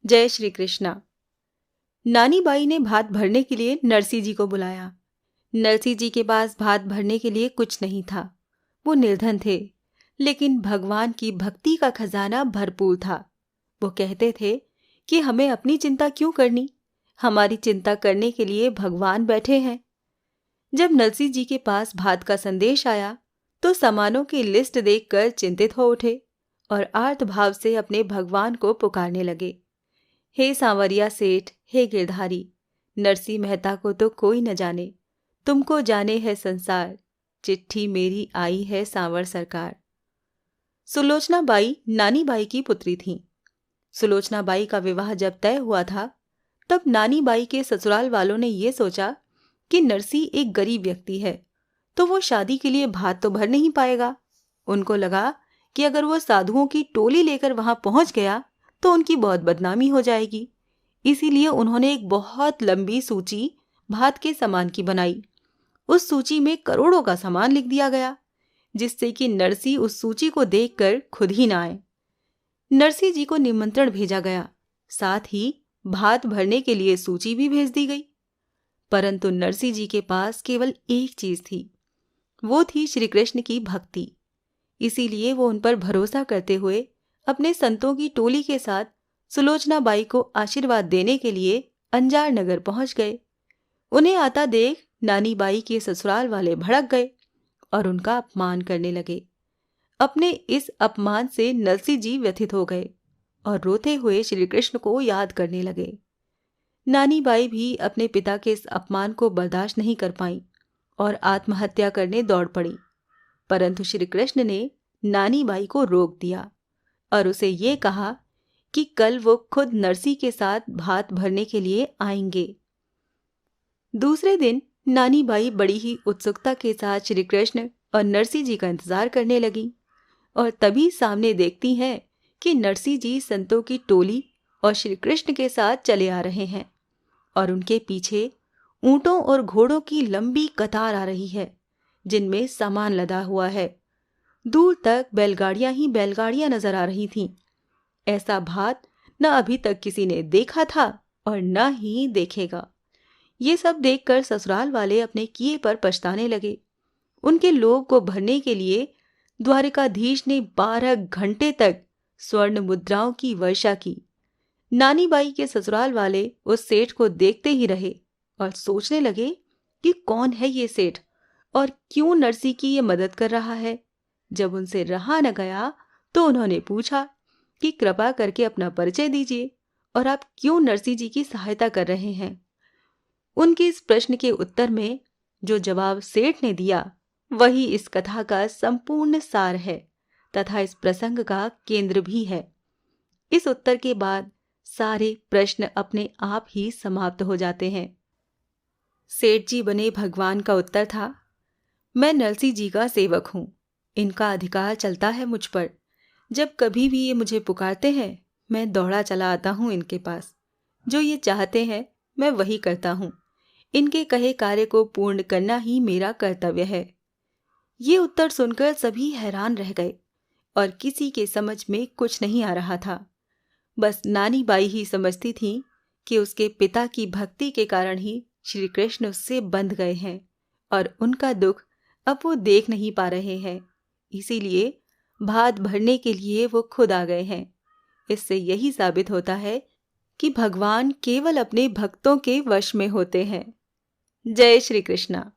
जय श्री कृष्णा। नानी बाई ने भात भरने के लिए नरसी जी को बुलाया। नरसी जी के पास भात भरने के लिए कुछ नहीं था। वो निर्धन थे, लेकिन भगवान की भक्ति का खजाना भरपूर था। वो कहते थे कि हमें अपनी चिंता क्यों करनी, हमारी चिंता करने के लिए भगवान बैठे हैं। जब नरसी जी के पास भात का संदेश आया तो सामानों की लिस्ट देखकर चिंतित हो उठे और आर्त भाव से अपने भगवान को पुकारने लगे। हे सांवरिया सेठ, हे गिरधारी, नरसी मेहता को तो कोई न जाने, तुमको जाने है संसार, चिट्ठी मेरी आई है सांवर सरकार। सुलोचना बाई नानी बाई की पुत्री थीं। सुलोचना बाई का विवाह जब तय हुआ था तब नानी बाई के ससुराल वालों ने ये सोचा कि नरसी एक गरीब व्यक्ति है तो वो शादी के लिए भात तो भर नहीं पाएगा। उनको लगा कि अगर वो साधुओं की टोली लेकर वहां पहुंच गया तो उनकी बहुत बदनामी हो जाएगी। इसीलिए उन्होंने एक बहुत लंबी सूची भात के सामान की बनाई। उस सूची में करोड़ों का सामान लिख दिया गया, जिससे कि नरसी उस सूची को देखकर खुद ही ना आए। नरसी जी को निमंत्रण भेजा गया, साथ ही भात भरने के लिए सूची भी भेज दी गई। परंतु नरसी जी के पास केवल एक चीज थी, वो थी श्री कृष्ण की भक्ति। इसीलिए वो उन पर भरोसा करते हुए अपने संतों की टोली के साथ सुलोचना बाई को आशीर्वाद देने के लिए अंजार नगर पहुंच गए। उन्हें आता देख नानी बाई के ससुराल वाले भड़क गए और उनका अपमान करने लगे। अपने इस अपमान से नरसी जी व्यथित हो गए और रोते हुए श्री कृष्ण को याद करने लगे। नानी बाई भी अपने पिता के इस अपमान को बर्दाश्त नहीं कर पाई और आत्महत्या करने दौड़ पड़ी। परंतु श्री कृष्ण ने नानी बाई को रोक दिया और उसे ये कहा कि कल वो खुद नरसी के साथ भात भरने के लिए आएंगे। दूसरे दिन नानी बाई बड़ी ही उत्सुकता के साथ श्री कृष्ण और नरसी जी का इंतजार करने लगी और तभी सामने देखती हैं कि नरसी जी संतों की टोली और श्री कृष्ण के साथ चले आ रहे हैं और उनके पीछे ऊंटों और घोड़ों की लंबी कतार आ रही है, जिनमें सामान लदा हुआ है। दूर तक बैलगाड़ियां ही बैलगाड़ियां नजर आ रही थीं। ऐसा भात न अभी तक किसी ने देखा था और न ही देखेगा। ये सब देखकर ससुराल वाले अपने किए पर पछताने लगे। उनके लोभ को भरने के लिए द्वारिकाधीश ने 12 घंटे तक स्वर्ण मुद्राओं की वर्षा की। नानी बाई के ससुराल वाले उस सेठ को देखते ही रहे और सोचने लगे कि कौन है ये सेठ और क्यों नरसी की ये मदद कर रहा है। जब उनसे रहा न गया तो उन्होंने पूछा कि कृपा करके अपना परिचय दीजिए और आप क्यों नरसी जी की सहायता कर रहे हैं। उनके इस प्रश्न के उत्तर में जो जवाब सेठ ने दिया वही इस कथा का संपूर्ण सार है तथा इस प्रसंग का केंद्र भी है। इस उत्तर के बाद सारे प्रश्न अपने आप ही समाप्त हो जाते हैं। सेठ जी बने भगवान का उत्तर था, मैं नरसी जी का सेवक हूं, इनका अधिकार चलता है मुझ पर। जब कभी भी ये मुझे पुकारते हैं मैं दौड़ा चला आता हूँ इनके पास। जो ये चाहते हैं मैं वही करता हूँ। इनके कहे कार्य को पूर्ण करना ही मेरा कर्तव्य है। ये उत्तर सुनकर सभी हैरान रह गए और किसी के समझ में कुछ नहीं आ रहा था। बस नानी बाई ही समझती थी कि उसके पिता की भक्ति के कारण ही श्री कृष्ण उससे बंध गए हैं और उनका दुख अब वो देख नहीं पा रहे हैं। इसीलिए भात भरने के लिए वो खुद आ गए हैं। इससे यही साबित होता है कि भगवान केवल अपने भक्तों के वश में होते हैं। जय श्री कृष्णा।